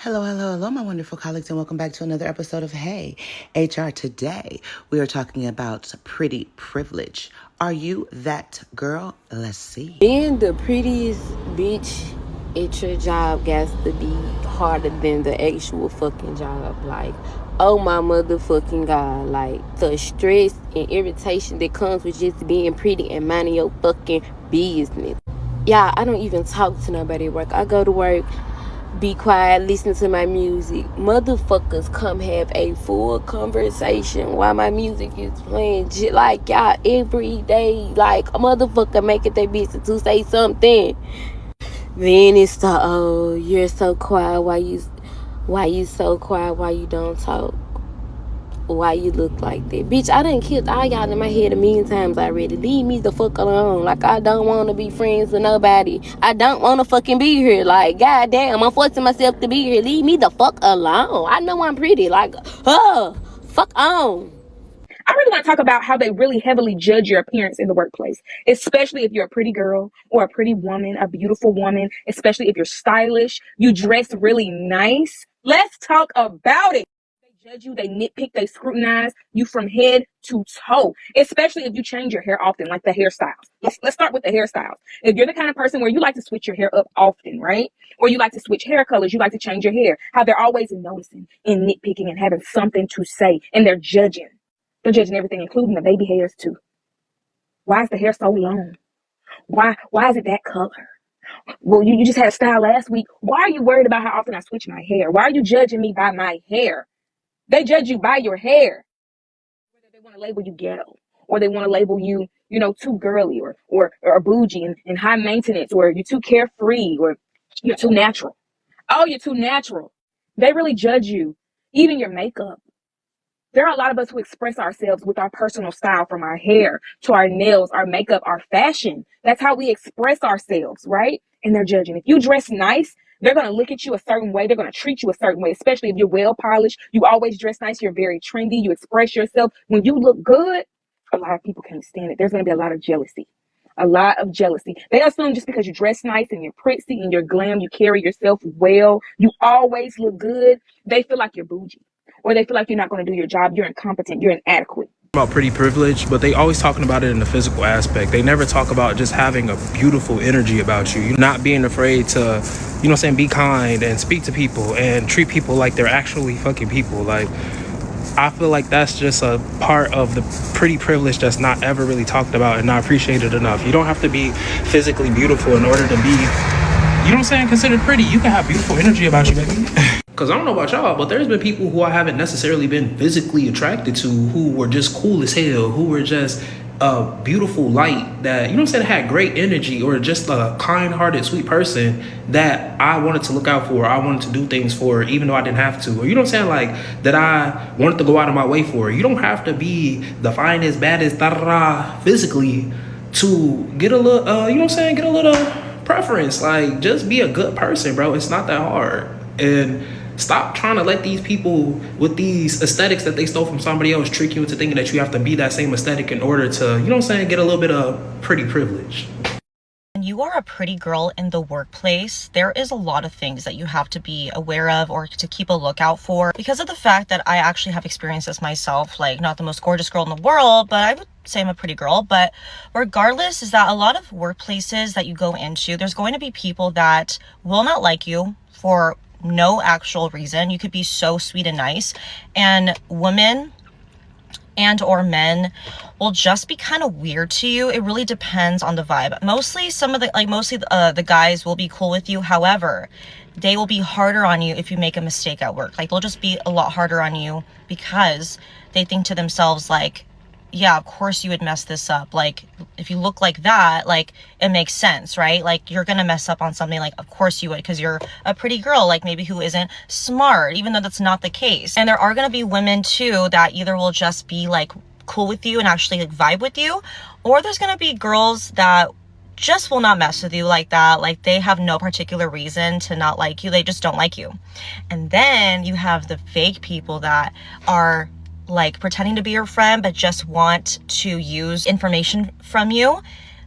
Hello, hello, hello, my wonderful colleagues, and welcome back to another episode of Hey HR. Today, we are talking about pretty privilege. Are you that girl? Let's see. Being the prettiest bitch at your job got to be harder than the actual fucking job. Like, oh my motherfucking God. Like, the stress and irritation that comes with just being pretty and minding your fucking business. Yeah, I don't even talk to nobody at work. I go to work, be quiet, listen to my music. Motherfuckers come have a full conversation while my music is playing. Like, y'all every day, like a motherfucker making their business to say something. Then it's the, oh, you're so quiet. Why you so quiet? Why you don't talk? Why you look like that? Bitch, I done killed all y'all in my head a million times already. Leave me the fuck alone. Like, I don't want to be friends with nobody. I don't want to fucking be here. Like, goddamn, I'm forcing myself to be here. Leave me the fuck alone. I know I'm pretty. Like, fuck on. I really want to talk about how they really heavily judge your appearance in the workplace, especially if you're a pretty girl or a pretty woman, a beautiful woman, especially if you're stylish, you dress really nice. Let's talk about it. They judge you, they nitpick, they scrutinize you from head to toe, especially if you change your hair often, like the hairstyles. Let's start with the hairstyles. If you're the kind of person where you like to switch your hair up often, right? Or you like to switch hair colors, you like to change your hair, how they're always noticing and nitpicking and having something to say, and they're judging. They're judging everything, including the baby hairs too. Why is the hair so long? Why is it that color? Well, you just had a style last week. Why are you worried about how often I switch my hair? Why are you judging me by my hair? They judge you by your hair. Whether they want to label you ghetto, or they want to label you, too girly or bougie and high maintenance, or you're too carefree, or you're too natural. Oh, you're too natural. They really judge you. Even your makeup. There are a lot of us who express ourselves with our personal style, from our hair to our nails, our makeup, our fashion. That's how we express ourselves, right? And they're judging. If you dress nice, they're going to look at you a certain way. They're going to treat you a certain way, especially if you're well polished. You always dress nice. You're very trendy. You express yourself. When you look good, a lot of people can't stand it. There's going to be a lot of jealousy. A lot of jealousy. They assume just because you dress nice and you're pretty and you're glam, you carry yourself well, you always look good, they feel like you're bougie. Or they feel like you're not going to do your job, you're incompetent, you're inadequate. About pretty privilege, but they always talking about it in the physical aspect. They never talk about just having a beautiful energy about you. You're not being afraid to, be kind and speak to people and treat people like they're actually fucking people. Like, I feel like that's just a part of the pretty privilege that's not ever really talked about and not appreciated enough. You don't have to be physically beautiful in order to be, considered pretty. You can have beautiful energy about you, baby. Because I don't know about y'all, but there's been people who I haven't necessarily been physically attracted to who were just cool as hell, who were just a beautiful light that, had great energy, or just a kind-hearted, sweet person that I wanted to look out for, I wanted to do things for, even though I didn't have to. Or, like, that I wanted to go out of my way for. You don't have to be the finest, baddest, physically to get a little, get a little preference. Like, just be a good person, bro. It's not that hard. And stop trying to let these people with these aesthetics that they stole from somebody else trick you into thinking that you have to be that same aesthetic in order to, get a little bit of pretty privilege. When you are a pretty girl in the workplace, there is a lot of things that you have to be aware of or to keep a lookout for, because of the fact that I actually have experienced this myself. Like, not the most gorgeous girl in the world, but I would say I'm a pretty girl. But regardless, is that a lot of workplaces that you go into, there's going to be people that will not like you for no actual reason. You could be so sweet and nice, and women and or men will just be kind of weird to you. It really depends on the vibe. Mostly the guys will be cool with you. However, they will be harder on you if you make a mistake at work. Like, they'll just be a lot harder on you because they think to themselves, like, yeah, of course you would mess this up. Like, if you look like that, like, it makes sense, right? Like, you're gonna mess up on something. Like, of course you would, because you're a pretty girl, like, maybe who isn't smart, even though that's not the case. And there are gonna be women too that either will just be like cool with you and actually like vibe with you, or there's gonna be girls that just will not mess with you like that. Like, they have no particular reason to not like you. They just don't like you. And then you have the fake people that are like pretending to be your friend, but just want to use information from you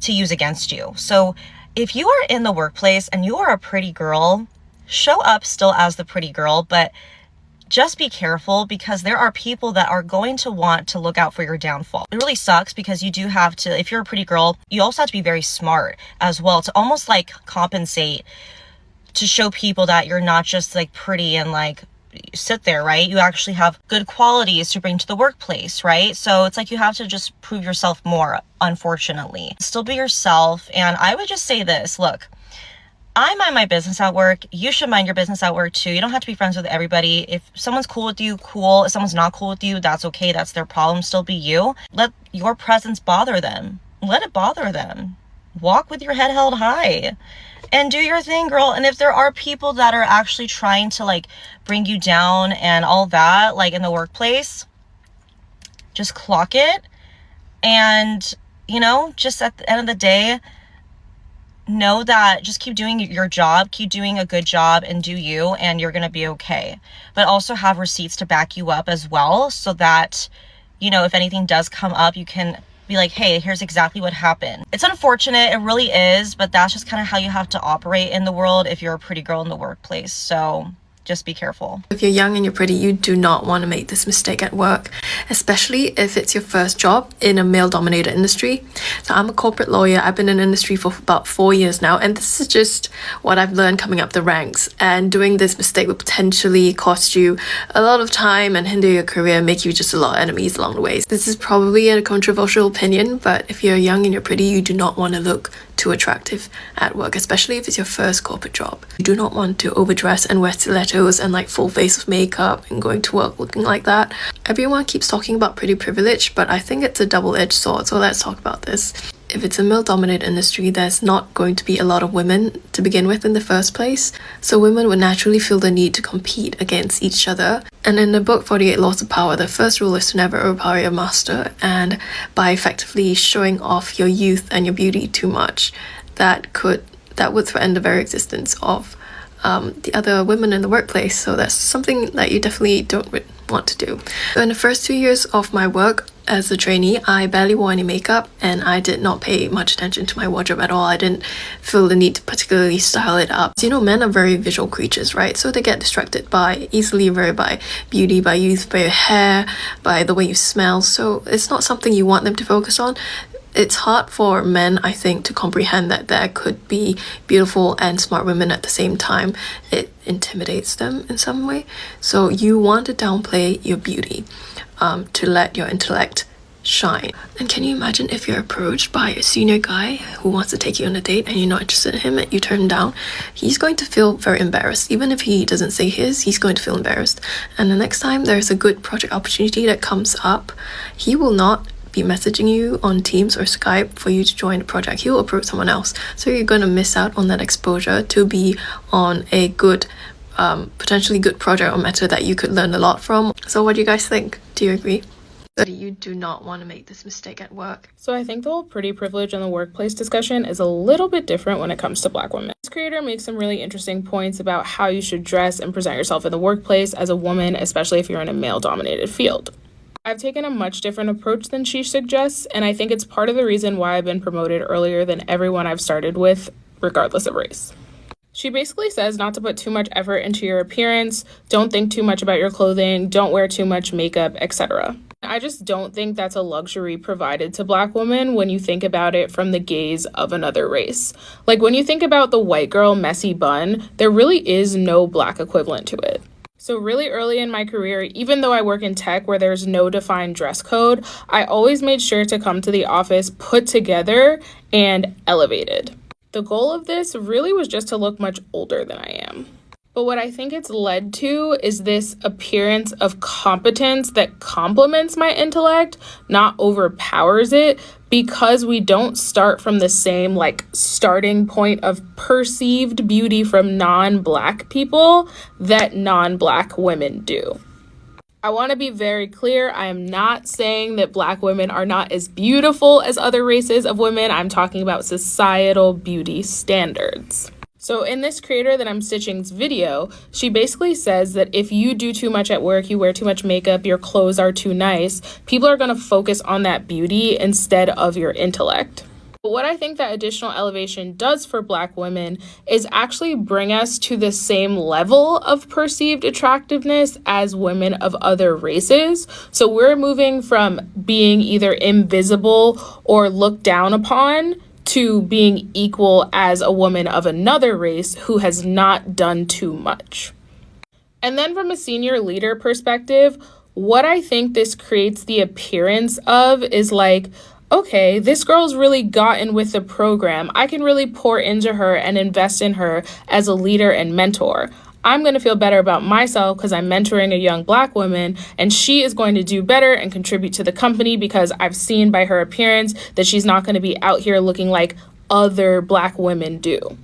to use against you. So if you are in the workplace and you are a pretty girl, show up still as the pretty girl, but just be careful, because there are people that are going to want to look out for your downfall. It really sucks, because you do have to, if you're a pretty girl, you also have to be very smart as well to almost like compensate, to show people that you're not just like pretty and like sit there, right? You actually have good qualities to bring to the workplace, right? So it's like you have to just prove yourself more, unfortunately. Still be yourself. And I would just say this, look, I mind my business at work. You should mind your business at work too. You don't have to be friends with everybody. If someone's cool with you, cool. If someone's not cool with you, that's okay. That's their problem. Still be you. Let your presence bother them. Let it bother them. Walk with your head held high and do your thing, girl. And if there are people that are actually trying to like bring you down and all that, like in the workplace, just clock it. And, you know, just at the end of the day, know that just keep doing your job, keep doing a good job, and do you, and you're gonna be okay. But also have receipts to back you up as well, so that, you know, if anything does come up, you can be like, hey, here's exactly what happened. It's unfortunate, it really is, but that's just kind of how you have to operate in the world if you're a pretty girl in the workplace. So just be careful. If you're young and you're pretty, you do not want to make this mistake at work, especially if it's your first job in a male-dominated industry. So I'm a corporate lawyer. I've been in the industry for about 4 years now, and this is just what I've learned coming up the ranks. And doing this mistake will potentially cost you a lot of time and hinder your career, make you just a lot of enemies along the way. This is probably a controversial opinion, but if you're young and you're pretty, you do not want to look too attractive at work, especially if it's your first corporate job. You do not want to overdress and wear stilettos and like full face of makeup and going to work looking like that. Everyone keeps talking about pretty privilege, but I think it's a double-edged sword, so let's talk about this. If it's a male-dominated industry, there's not going to be a lot of women to begin with in the first place, so women would naturally feel the need to compete against each other. And in the book 48 Laws of Power, the first rule is to never overpower your master, and by effectively showing off your youth and your beauty too much, that would threaten the very existence of the other women in the workplace. So that's something that you definitely don't want to do. So in the first 2 years of my work as a trainee, I barely wore any makeup, and I did not pay much attention to my wardrobe at all. I didn't feel the need to particularly style it up. So, you know, men are very visual creatures, right? So they get distracted easily by beauty, by youth, by your hair, by the way you smell. So it's not something you want them to focus on. It's hard for men, I think, to comprehend that there could be beautiful and smart women at the same time. It intimidates them in some way. So you want to downplay your beauty to let your intellect shine. And can you imagine if you're approached by a senior guy who wants to take you on a date and you're not interested in him and you turn him down? He's going to feel very embarrassed. Even if he doesn't say he's going to feel embarrassed. And the next time there's a good project opportunity that comes up, he will not be messaging you on Teams or Skype for you to join the project. He'll approach someone else. So you're going to miss out on that exposure to be on a good, potentially good project or matter that you could learn a lot from. So what do you guys think? Do you agree? You do not want to make this mistake at work. So I think the whole pretty privilege in the workplace discussion is a little bit different when it comes to Black women. This creator makes some really interesting points about how you should dress and present yourself in the workplace as a woman, especially if you're in a male-dominated field. I've taken a much different approach than she suggests, and I think it's part of the reason why I've been promoted earlier than everyone I've started with, regardless of race. She basically says not to put too much effort into your appearance, don't think too much about your clothing, don't wear too much makeup, etc. I just don't think that's a luxury provided to Black women when you think about it from the gaze of another race. Like when you think about the white girl messy bun, there really is no Black equivalent to it. So really early in my career, even though I work in tech where there's no defined dress code, I always made sure to come to the office put together and elevated. The goal of this really was just to look much older than I am. But what I think it's led to is this appearance of competence that complements my intellect, not overpowers it, because we don't start from the same starting point of perceived beauty from non-Black people that non-Black women do. I want to be very clear. I am not saying that Black women are not as beautiful as other races of women. I'm talking about societal beauty standards. So in this creator that I'm stitching's video, she basically says that if you do too much at work, you wear too much makeup, your clothes are too nice, people are going to focus on that beauty instead of your intellect. But what I think that additional elevation does for Black women is actually bring us to the same level of perceived attractiveness as women of other races. So we're moving from being either invisible or looked down upon to being equal as a woman of another race who has not done too much. And then from a senior leader perspective, what I think this creates the appearance of is like, okay, this girl's really gotten with the program. I can really pour into her and invest in her as a leader and mentor. I'm going to feel better about myself because I'm mentoring a young Black woman, and she is going to do better and contribute to the company because I've seen by her appearance that she's not going to be out here looking like other Black women do.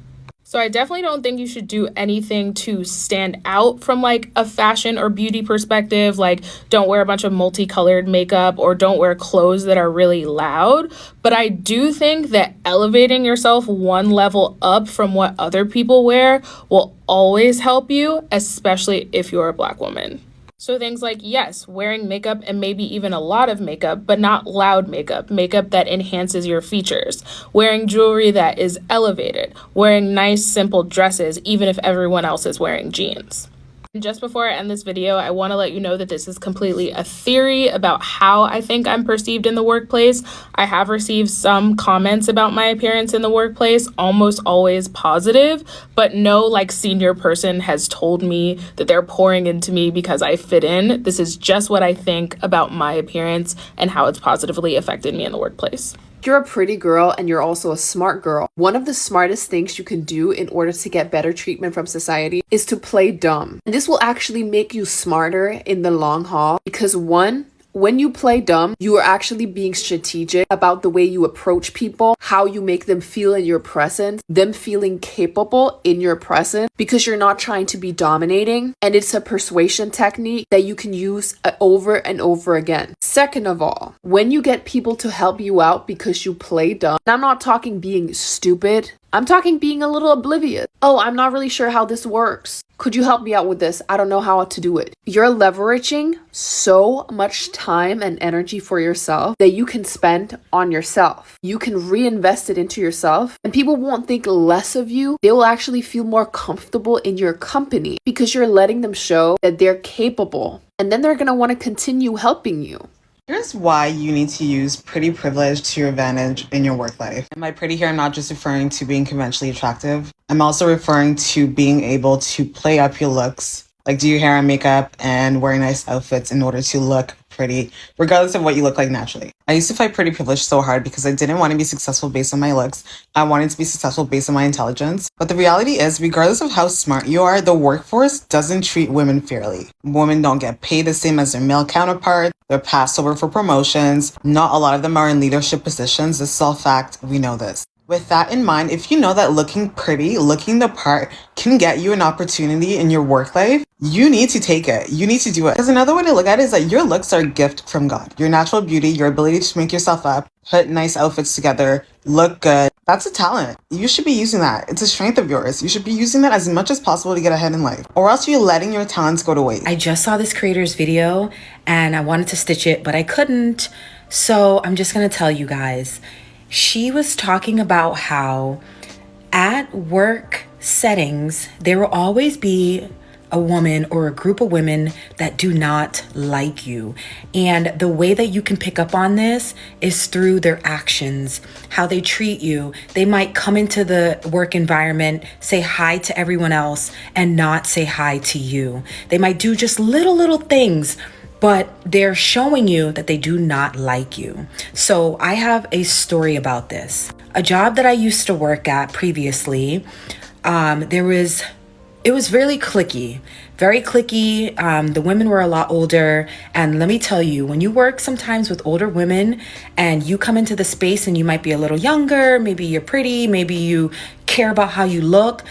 So I definitely don't think you should do anything to stand out from like a fashion or beauty perspective. Like, don't wear a bunch of multicolored makeup or don't wear clothes that are really loud. But I do think that elevating yourself one level up from what other people wear will always help you, especially if you're a Black woman. So things like, yes, wearing makeup and maybe even a lot of makeup, but not loud makeup, makeup that enhances your features, wearing jewelry that is elevated, wearing nice, simple dresses, even if everyone else is wearing jeans. And just before I end this video, I want to let you know that this is completely a theory about how I think I'm perceived in the workplace. I have received some comments about my appearance in the workplace, almost always positive, but no like senior person has told me that they're pouring into me because I fit in. This is just what I think about my appearance and how it's positively affected me in the workplace. You're a pretty girl and you're also a smart girl. One of the smartest things you can do in order to get better treatment from society is to play dumb. And this will actually make you smarter in the long haul because one, when you play dumb, you are actually being strategic about the way you approach people, how you make them feel in your presence, them feeling capable in your presence, because you're not trying to be dominating. And it's a persuasion technique that you can use over and over again. Second of all, when you get people to help you out because you play dumb, and I'm not talking being stupid, I'm talking being a little oblivious. Oh, I'm not really sure how this works. Could you help me out with this? I don't know how to do it. You're leveraging so much time and energy for yourself that you can spend on yourself. You can reinvest it into yourself and people won't think less of you. They will actually feel more comfortable in your company because you're letting them show that they're capable. And then they're going to want to continue helping you. Here's why you need to use pretty privilege to your advantage in your work life. And by pretty here, I'm not just referring to being conventionally attractive. I'm also referring to being able to play up your looks, like do your hair and makeup and wearing nice outfits in order to look pretty, regardless of what you look like naturally. I used to fight pretty privilege so hard because I didn't want to be successful based on my looks. I wanted to be successful based on my intelligence. But the reality is, regardless of how smart you are, the workforce doesn't treat women fairly. Women don't get paid the same as their male counterparts. They're passed over for promotions. Not a lot of them are in leadership positions. This is all fact. We know this. With that in mind, if you know that looking pretty, looking the part can get you an opportunity in your work life, you need to take it. You need to do it. Because another way to look at it is that your looks are a gift from God. Your natural beauty, your ability to make yourself up, put nice outfits together, look good. That's a talent. You should be using that. It's a strength of yours. You should be using that as much as possible to get ahead in life. Or else you're letting your talents go to waste. I just saw this creator's video and I wanted to stitch it, but I couldn't. So I'm just going to tell you guys. She was talking about how at work settings, there will always be a woman or a group of women that do not like you. And the way that you can pick up on this is through their actions, how they treat you. They might come into the work environment, say hi to everyone else and not say hi to you. They might do just little things, but they're showing you that they do not like you. So I have a story about this. A job that I used to work at previously, it was really cliquey, very cliquey. The women were a lot older. And let me tell you, when you work sometimes with older women and you come into the space and you might be a little younger, maybe you're pretty, maybe you care about how you look,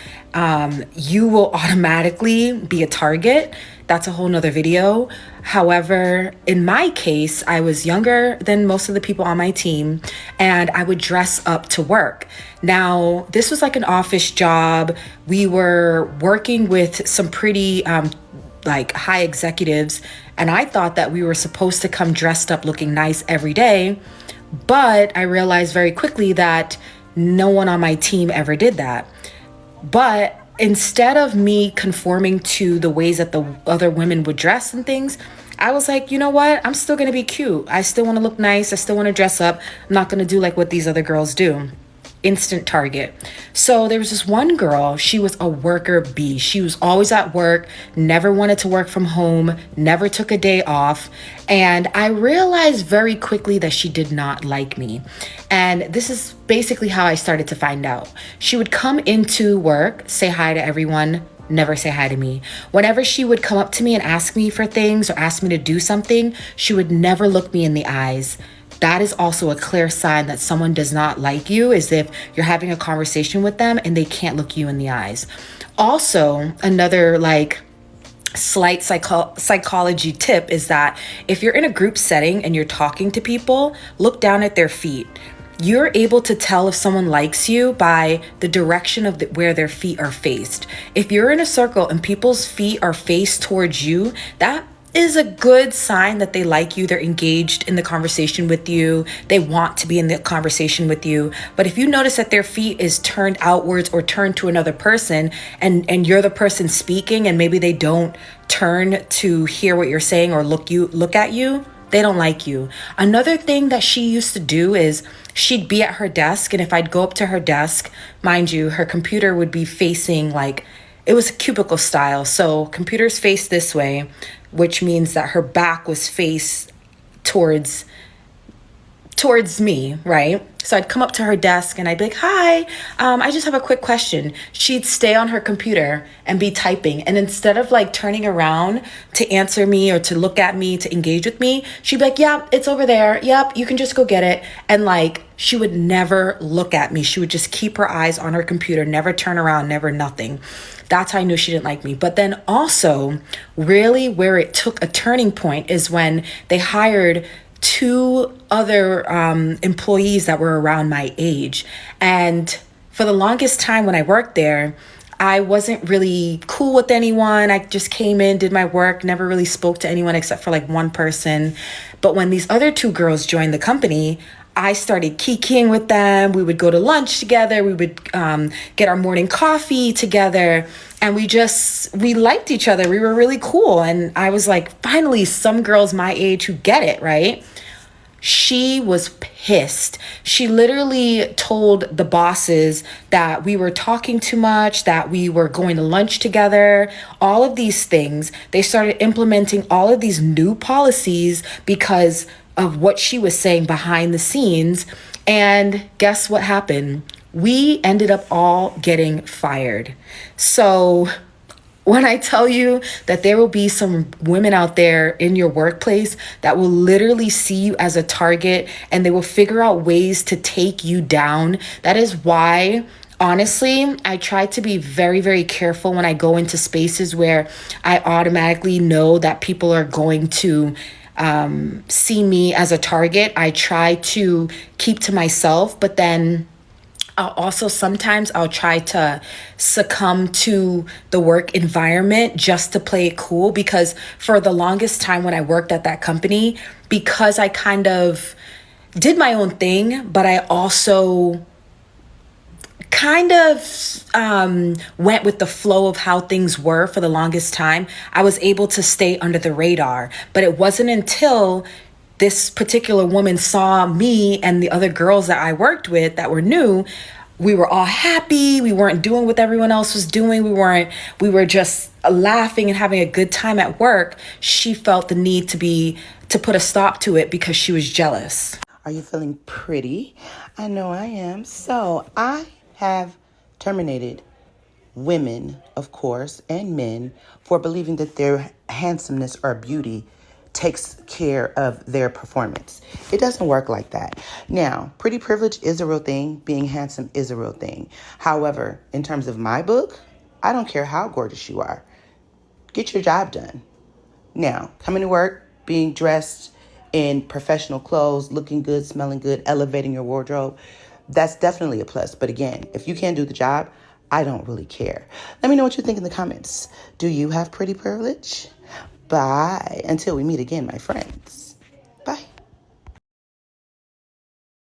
you will automatically be a target. That's a whole nother video. However, in my case, I was younger than most of the people on my team and I would dress up to work. Now, this was like an office job. We were working with some pretty like high executives and I thought that we were supposed to come dressed up looking nice every day. But I realized very quickly that no one on my team ever did that. But instead of me conforming to the ways that the other women would dress and things, I was like, you know what? I'm still going to be cute. I still want to look nice. I still want to dress up. I'm not going to do like what these other girls do. Instant target. So there was this one girl, she was a worker bee. She was always at work, never wanted to work from home, never took a day off. And I realized very quickly that she did not like me. And this is basically how I started to find out. She would come into work, say hi to everyone, never say hi to me. Whenever she would come up to me and ask me for things or ask me to do something, she would never look me in the eyes. That is also a clear sign that someone does not like you, is if you're having a conversation with them and they can't look you in the eyes. Also, another like slight psychology tip is that if you're in a group setting and you're talking to people, look down at their feet. You're able to tell if someone likes you by the direction of where their feet are faced. If you're in a circle and people's feet are faced towards you, that is a good sign that they like you. They're engaged in the conversation with you. They want to be in the conversation with you. But if you notice that their feet is turned outwards or turned to another person, and you're the person speaking and maybe they don't turn to hear what you're saying or look at you, they don't like you. Another thing that she used to do is she'd be at her desk, and if I'd go up to her desk, mind you, her computer would be facing like, it was cubicle style. So computers face this way, which means that her back was faced towards me, right? So I'd come up to her desk and I'd be like, hi, I just have a quick question. She'd stay on her computer and be typing. And instead of like turning around to answer me or to look at me, to engage with me, she'd be like, yeah, it's over there. Yep, you can just go get it. And like, she would never look at me. She would just keep her eyes on her computer, never turn around, never nothing. That's how I knew she didn't like me. But then also, really where it took a turning point is when they hired 2 other employees that were around my age. And for the longest time when I worked there, I wasn't really cool with anyone. I just came in, did my work, never really spoke to anyone except for like one person. But when these other 2 girls joined the company, I started kikiing with them. We would go to lunch together. We would get our morning coffee together. And we liked each other. We were really cool. And I was like, finally, some girls my age who get it, right? She was pissed. She literally told the bosses that we were talking too much, that we were going to lunch together, all of these things. They started implementing all of these new policies because of what she was saying behind the scenes. And guess what happened? We ended up all getting fired. So when I tell you that there will be some women out there in your workplace that will literally see you as a target and they will figure out ways to take you down, that is why, honestly, I try to be very, very careful when I go into spaces where I automatically know that people are going to see me as a target. I try to keep to myself, but then sometimes I'll try to succumb to the work environment just to play it cool, because for the longest time when I worked at that company, because I kind of did my own thing, but I also kind of went with the flow of how things were for the longest time, I was able to stay under the radar. But it wasn't until this particular woman saw me and the other girls that I worked with that were new, we were all happy. We weren't doing what everyone else was doing. We were just laughing and having a good time at work. She felt the need to put a stop to it because she was jealous. Are you feeling pretty? I know I am. So I have terminated women, of course, and men for believing that their handsomeness or beauty takes care of their performance. It doesn't work like that. Now, pretty privilege is a real thing. Being handsome is a real thing. However, in terms of my book, I don't care how gorgeous you are. Get your job done. Now, coming to work, being dressed in professional clothes, looking good, smelling good, elevating your wardrobe, that's definitely a plus. But again, if you can't do the job, I don't really care. Let me know what you think in the comments. Do you have pretty privilege? Bye. Until we meet again, my friends.